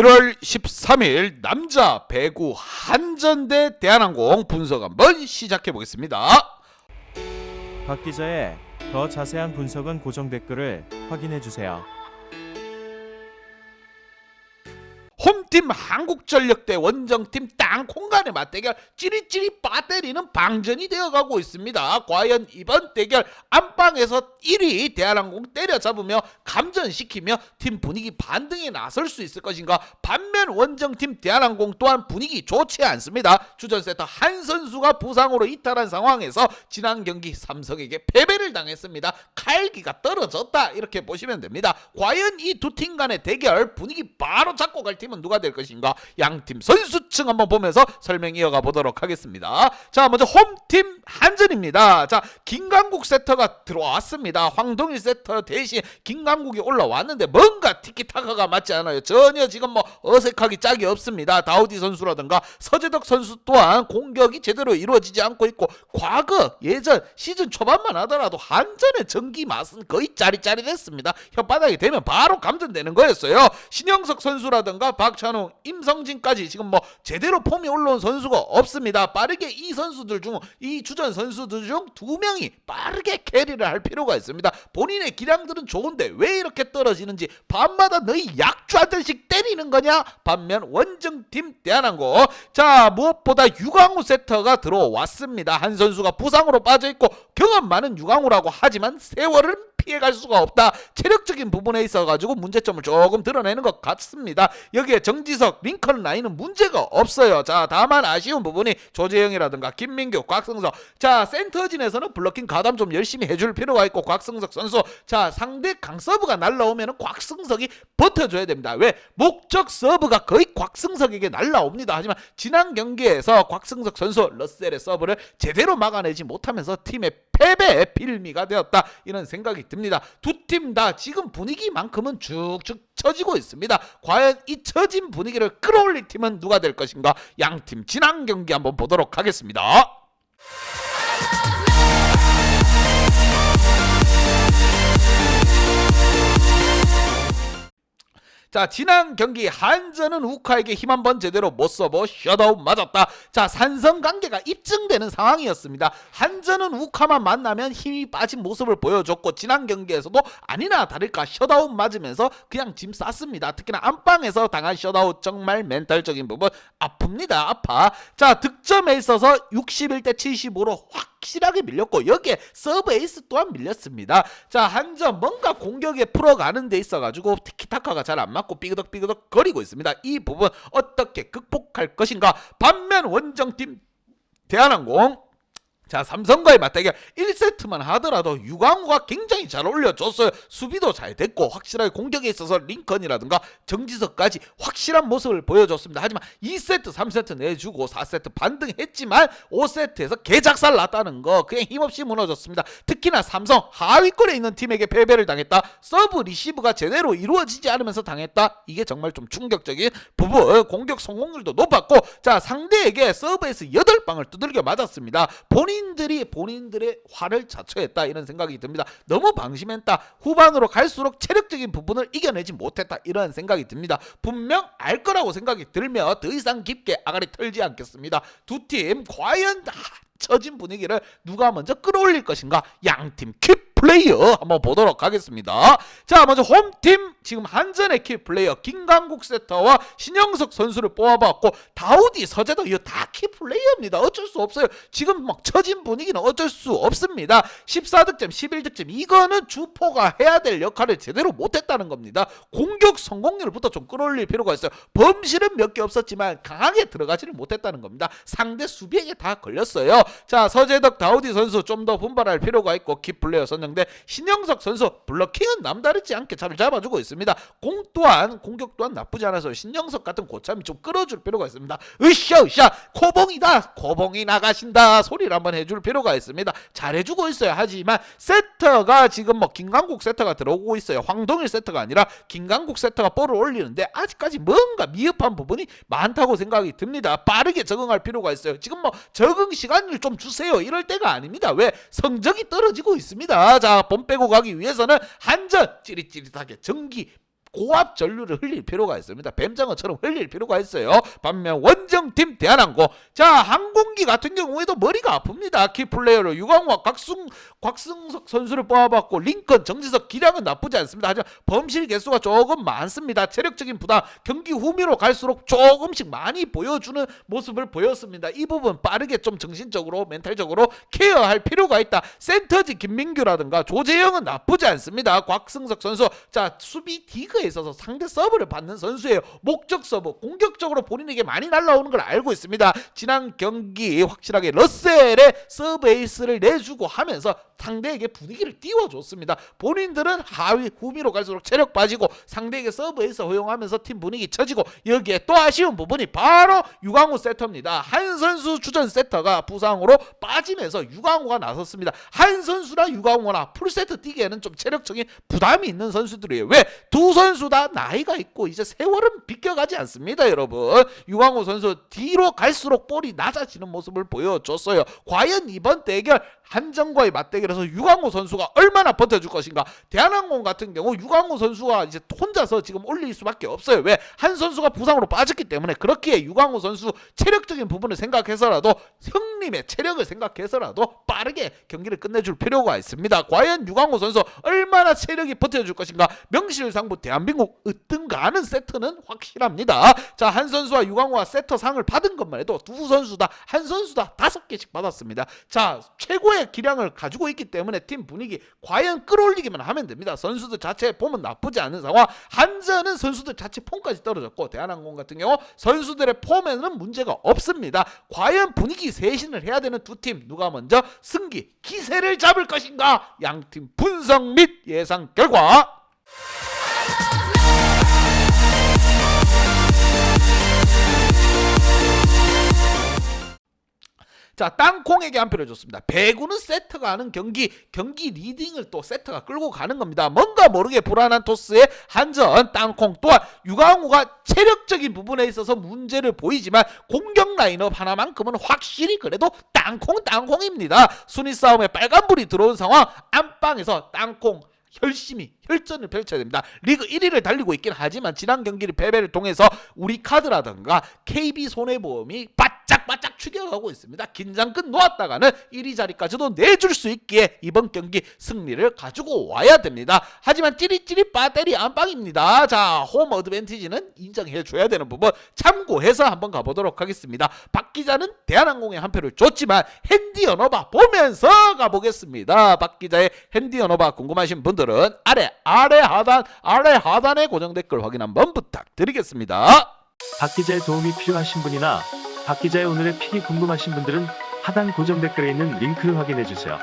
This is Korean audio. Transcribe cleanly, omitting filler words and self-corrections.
1월 13일 남자 배구 한전 대 대한항공 분석 한번 시작해 보겠습니다. 박 기자의 더 자세한 분석은 고정 댓글을 확인해 주세요. 홈팀 한국전력 대 원정팀 땅콩 간의 맞대결 찌릿찌릿 빠때리는 방전이 되어가고 있습니다. 과연 이번 대결 안방에서 1위 대한항공 때려잡으며 감전시키며 팀 분위기 반등에 나설 수 있을 것인가. 반면 원정팀 대한항공 또한 분위기 좋지 않습니다. 주전세터 한 선수가 부상으로 이탈한 상황에서 지난 경기 삼성에게 패배를 당했습니다. 칼기가 떨어졌다 이렇게 보시면 됩니다. 과연 이 두 팀 간의 대결 분위기 바로 잡고 갈 팀은 누가 될 것인가. 양팀 선수층 한번 보면서 설명 이어가 보도록 하겠습니다. 자, 먼저 홈팀 한전입니다. 자, 김강국 세터가 들어왔습니다. 황동일 세터 대신 김강국이 올라왔는데 뭔가 티키타카가 맞지 않아요. 전혀 지금 어색하기 짝이 없습니다. 다우디 선수라든가 서재덕 선수 또한 공격이 제대로 이루어지지 않고 있고, 과거 예전 시즌 초반만 하더라도 한전의 전기 맛은 거의 짜릿짜릿했습니다. 혓바닥이 되면 바로 감전되는 거였어요. 신영석 선수라든가 박찬웅, 임성진까지 지금 제대로 폼이 올라온 선수가 없습니다. 빠르게 이 주전 선수들 중 두 명이 빠르게 캐리를 할 필요가 있습니다. 본인의 기량들은 좋은데 왜 이렇게 떨어지는지, 밤마다 너희 약주 한 잔씩 때리는 거냐? 반면 원정팀 대한항공, 자, 무엇보다 유강우 세터가 들어왔습니다. 한 선수가 부상으로 빠져있고 경험 많은 유강우라고 하지만 세월은 피해갈 수가 없다. 체력적인 부분에 있어가지고 문제점을 조금 드러내는 것 같습니다. 여기에 정지석, 링컨 라인은 문제가 없어요. 자, 다만 아쉬운 부분이 조재영이라든가 김민규, 곽승석. 자, 센터진에서는 블로킹 가담 좀 열심히 해줄 필요가 있고, 곽승석 선수, 자, 상대 강서브가 날라오면 곽승석이 버텨줘야 됩니다. 왜? 목적 서브가 거의 곽승석에게 날라옵니다. 하지만 지난 경기에서 곽승석 선수 러셀의 서브를 제대로 막아내지 못하면서 팀의 패배의 빌미가 되었다, 이런 생각이 듭니다. 두 팀 다 지금 분위기만큼은 쭉쭉 처지고 있습니다. 과연 이 처진 분위기를 끌어올릴 팀은 누가 될 것인가. 양팀 지난 경기 한번 보도록 하겠습니다. 자, 지난 경기 한전은 우카에게 힘 한번 제대로 못 써보 셧아웃 맞았다. 자, 산성관계가 입증되는 상황이었습니다. 한전은 우카만 만나면 힘이 빠진 모습을 보여줬고, 지난 경기에서도 아니나 다를까 셧아웃 맞으면서 그냥 짐 쌌습니다. 특히나 안방에서 당한 셧아웃 정말 멘탈적인 부분 아픕니다. 아파. 자, 득점에 있어서 61대 75로 확실하게 밀렸고, 여기에 서브 에이스 또한 밀렸습니다. 자, 한전 뭔가 공격에 풀어가는 데 있어가지고 티키타카가 잘 안 맞고 삐그덕삐그덕 거리고 있습니다. 이 부분 어떻게 극복할 것인가. 반면 원정팀 대한항공, 자, 삼성과의 맞대결 1세트만 하더라도 유강우가 굉장히 잘 올려줬어요. 수비도 잘 됐고 확실하게 공격에 있어서 링컨이라든가 정지석까지 확실한 모습을 보여줬습니다. 하지만 2세트 3세트 내주고 4세트 반등했지만 5세트에서 개작살 났다는 거 그냥 힘없이 무너졌습니다. 특히나 삼성 하위권에 있는 팀에게 패배를 당했다. 서브 리시브가 제대로 이루어지지 않으면서 당했다. 이게 정말 좀 충격적인 부분. 공격 성공률도 높았고, 자, 상대에게 서브에서 8방을 두들겨 맞았습니다. 본인들의 화를 자초했다, 이런 생각이 듭니다. 너무 방심했다. 후반으로 갈수록 체력적인 부분을 이겨내지 못했다, 이런 생각이 듭니다. 분명 알 거라고 생각이 들며 더 이상 깊게 아가리 털지 않겠습니다. 두 팀 과연 처진 분위기를 누가 먼저 끌어올릴 것인가. 양팀 킥플레이어 한번 보도록 하겠습니다. 자, 먼저 홈팀, 지금 한전의 킥플레이어 김강국 세터와 신영석 선수를 뽑아봤고, 다우디, 서재덕 이거 다 킥플레이어입니다. 어쩔 수 없어요. 지금 처진 분위기는 어쩔 수 없습니다. 14득점 11득점 이거는 주포가 해야 될 역할을 제대로 못했다는 겁니다. 공격 성공률부터 좀 끌어올릴 필요가 있어요. 범실은 몇 개 없었지만 강하게 들어가지를 못했다는 겁니다. 상대 수비에게 다 걸렸어요. 자, 서재덕, 다우디 선수 좀 더 분발할 필요가 있고, 킥플레이어 선정돼 신영석 선수 블로킹은 남다르지 않게 잘 잡아주고 있습니다. 공격 또한 나쁘지 않아서 신영석 같은 고참이 좀 끌어줄 필요가 있습니다. 으쌰 코봉이다, 코봉이 나가신다 소리를 한번 해줄 필요가 있습니다. 잘해주고 있어요. 하지만 세터가 지금 김강국 세터가 들어오고 있어요. 황동일 세터가 아니라 김강국 세터가 볼을 올리는데 아직까지 뭔가 미흡한 부분이 많다고 생각이 듭니다. 빠르게 적응할 필요가 있어요. 지금 적응 시간을 좀 주세요, 이럴 때가 아닙니다. 왜? 성적이 떨어지고 있습니다. 자, 본 빼고 가기 위해서는 한전 찌릿찌릿하게 전기 고압 전류를 흘릴 필요가 있습니다. 뱀장어처럼 흘릴 필요가 있어요. 반면 원정팀 대한항공, 자 항공기 같은 경우에도 머리가 아픕니다. 키플레이어로 유광호와 곽승석 선수를 뽑아봤고 링컨, 정지석 기량은 나쁘지 않습니다. 하지만 범실 개수가 조금 많습니다. 체력적인 부담, 경기 후미로 갈수록 조금씩 많이 보여주는 모습을 보였습니다. 이 부분 빠르게 좀 정신적으로 멘탈적으로 케어할 필요가 있다. 센터지 김민규라든가 조재영은 나쁘지 않습니다. 곽승석 선수, 자 수비 디그에 있어서 상대 서브를 받는 선수예요. 목적 서브, 공격적으로 본인에게 많이 날라오는 걸 알고 있습니다. 지난 경기 확실하게 러셀의 서브 에이스를 내주고 하면서 상대에게 분위기를 띄워줬습니다. 본인들은 하위 후미로 갈수록 체력 빠지고 상대에게 서브 에이스 허용하면서 팀 분위기 처지고, 여기에 또 아쉬운 부분이 바로 유광호 세터입니다. 한 선수 주전 세터가 부상으로 빠지면서 유광호가 나섰습니다. 한 선수나 유광호나 풀세트 뛰기에는 좀 체력적인 부담이 있는 선수들이에요. 왜? 두 선수 다 나이가 있고 이제 세월은 비껴가지 않습니다. 여러분, 유광호 선수 뒤로 갈수록 볼이 낮아지는 모습을 보여줬어요. 과연 이번 대결 한정과의 맞대결에서 유광호 선수가 얼마나 버텨줄 것인가. 대한항공 같은 경우 유광호 선수가 이제 혼자서 지금 올릴 수밖에 없어요. 왜? 한 선수가 부상으로 빠졌기 때문에. 그렇기에 유광호 선수 체력적인 부분을 생각해서라도, 형님의 체력을 생각해서라도 빠르게 경기를 끝내줄 필요가 있습니다. 과연 유광호 선수 얼마나 체력이 버텨줄 것인가. 명실상부 대한민국 으뜸가는 세트는 확실합니다. 자, 한 선수와 유광호가 세터 상을 받은 것만 해도 두 선수 다, 한 선수 다 5개씩 받았습니다. 자, 최고의 기량을 가지고 있기 때문에 팀 분위기 과연 끌어올리기만 하면 됩니다. 선수들 자체 보면 나쁘지 않은 상황. 한전은 선수들 자체 폼까지 떨어졌고 대한항공 같은 경우 선수들의 폼에는 문제가 없습니다. 과연 분위기 쇄신을 해야 되는 두 팀, 누가 먼저 승기 기세를 잡을 것인가. 양팀 분석 및 예상 결과. 자, 땅콩에게 한 표를 줬습니다. 배구는 세터가 하는 경기 리딩을 또 세터가 끌고 가는 겁니다. 뭔가 모르게 불안한 토스의 한전, 땅콩. 또한 유광호가 체력적인 부분에 있어서 문제를 보이지만 공격 라인업 하나만큼은 확실히 그래도 땅콩입니다. 순위 싸움에 빨간불이 들어온 상황, 안방에서 땅콩 열심히 혈전을 펼쳐야 됩니다. 리그 1위를 달리고 있긴 하지만 지난 경기를 패배를 통해서 우리카드라든가 KB손해보험이 바짝 추격하고 있습니다. 긴장 끝 놓았다가는 1위 자리까지도 내줄 수 있기에 이번 경기 승리를 가지고 와야 됩니다. 하지만 찌릿찌릿 배터리 안방입니다. 자, 홈 어드밴티지는 인정해줘야 되는 부분 참고해서 한번 가보도록 하겠습니다. 박 기자는 대한항공에 한 표를 줬지만 핸디 언어바 보면서 가보겠습니다. 박 기자의 핸디 언어바 궁금하신 분들은 아래 하단에 고정 댓글 확인 한번 부탁드리겠습니다. 박 기자의 도움이 필요하신 분이나 박 기자의 오늘의 픽이 궁금하신 분들은 하단 고정 댓글에 있는 링크를 확인해 주세요.